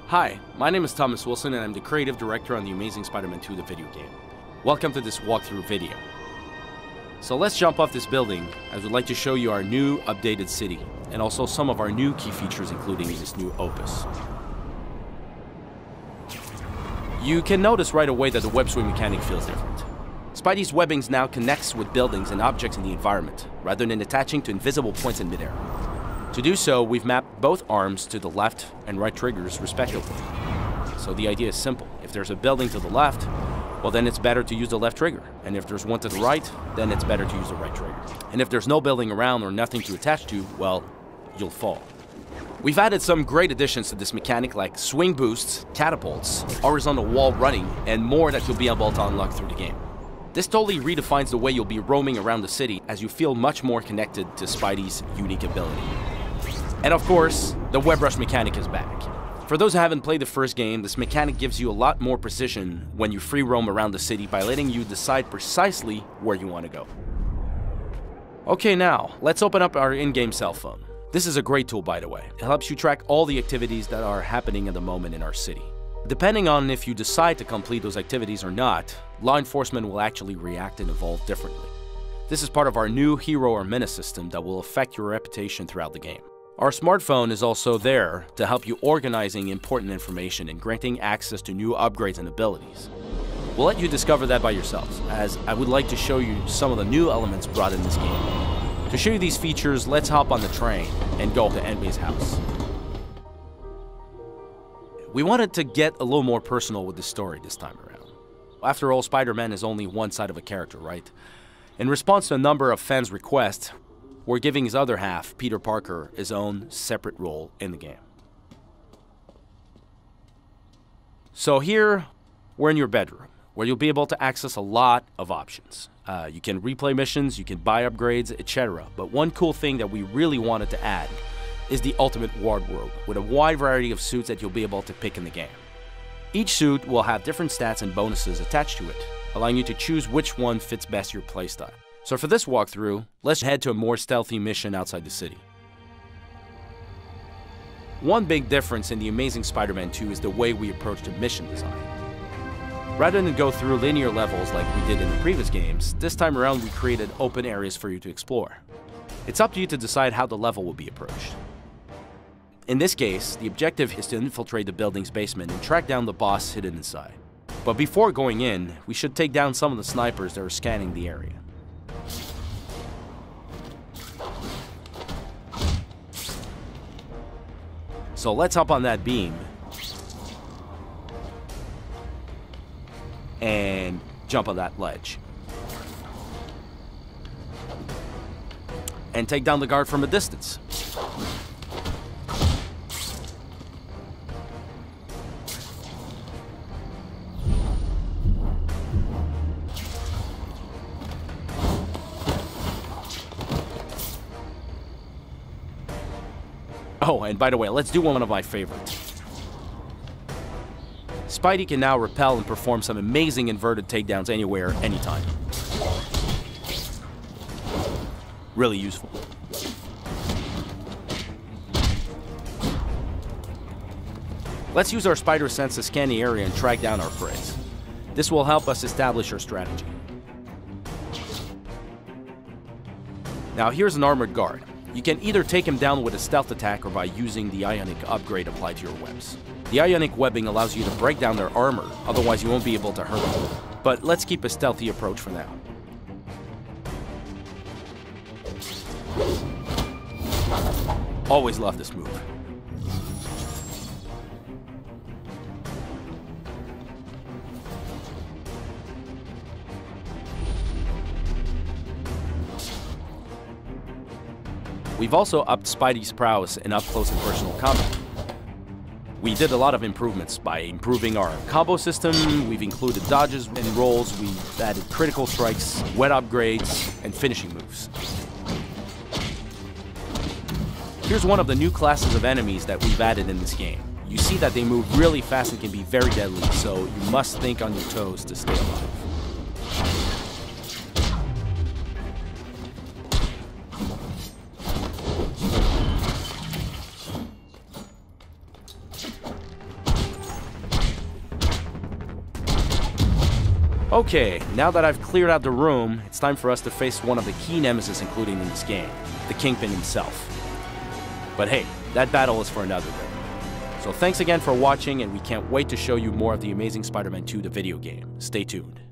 Hi, my name is Thomas Wilson and I'm the creative director on The Amazing Spider-Man 2, the video game. Welcome to this walkthrough video. So let's jump off this building as we'd like to show you our new updated city and also some of our new key features including this new opus. You can notice right away that the web swing mechanic feels different. Spidey's webbings now connects with buildings and objects in the environment rather than attaching to invisible points in midair. To do so, we've mapped both arms to the left and right triggers respectively. So the idea is simple. If there's a building to the left, well then it's better to use the left trigger. And if there's one to the right, then it's better to use the right trigger. And if there's no building around or nothing to attach to, well, you'll fall. We've added some great additions to this mechanic like swing boosts, catapults, horizontal wall running, and more that you'll be able to unlock through the game. This totally redefines the way you'll be roaming around the city as you feel much more connected to Spidey's unique ability. And of course, the web rush mechanic is back. For those who haven't played the first game, this mechanic gives you a lot more precision when you free roam around the city by letting you decide precisely where you want to go. Okay, now, let's open up our in-game cell phone. This is a great tool, by the way. It helps you track all the activities that are happening at the moment in our city. Depending on if you decide to complete those activities or not, law enforcement will actually react and evolve differently. This is part of our new hero or menace system that will affect your reputation throughout the game. Our smartphone is also there to help you organizing important information and granting access to new upgrades and abilities. We'll let you discover that by yourselves, as I would like to show you some of the new elements brought in this game. To show you these features, let's hop on the train and go to Envy's house. We wanted to get a little more personal with the story this time around. After all, Spider-Man is only one side of a character, right? In response to a number of fans' requests, we're giving his other half, Peter Parker, his own separate role in the game. So here, we're in your bedroom, where you'll be able to access a lot of options. You can replay missions, you can buy upgrades, etc. But one cool thing that we really wanted to add is the ultimate wardrobe, with a wide variety of suits that you'll be able to pick in the game. Each suit will have different stats and bonuses attached to it, allowing you to choose which one fits best your playstyle. So for this walkthrough, let's head to a more stealthy mission outside the city. One big difference in The Amazing Spider-Man 2 is the way we approach the mission design. Rather than go through linear levels like we did in the previous games, this time around we created open areas for you to explore. It's up to you to decide how the level will be approached. In this case, the objective is to infiltrate the building's basement and track down the boss hidden inside. But before going in, we should take down some of the snipers that are scanning the area. So let's hop on that beam and jump on that ledge. And take down the guard from a distance. Oh, and by the way, let's do one of my favorites. Spidey can now repel and perform some amazing inverted takedowns anywhere, anytime. Really useful. Let's use our spider sense to scan the area and track down our prey. This will help us establish our strategy. Now here's an armored guard. You can either take him down with a stealth attack or by using the ionic upgrade applied to your webs. The ionic webbing allows you to break down their armor, otherwise you won't be able to hurt them. But let's keep a stealthy approach for now. Always love this move. We've also upped Spidey's prowess in up-close and personal combat. We did a lot of improvements by improving our combo system, we've included dodges and rolls, we've added critical strikes, wet upgrades, and finishing moves. Here's one of the new classes of enemies that we've added in this game. You see that they move really fast and can be very deadly, so you must think on your toes to stay alive. Okay, now that I've cleared out the room, it's time for us to face one of the key nemesis included in this game, the Kingpin himself. But hey, that battle is for another day. So thanks again for watching, and we can't wait to show you more of the Amazing Spider-Man 2, the video game. Stay tuned.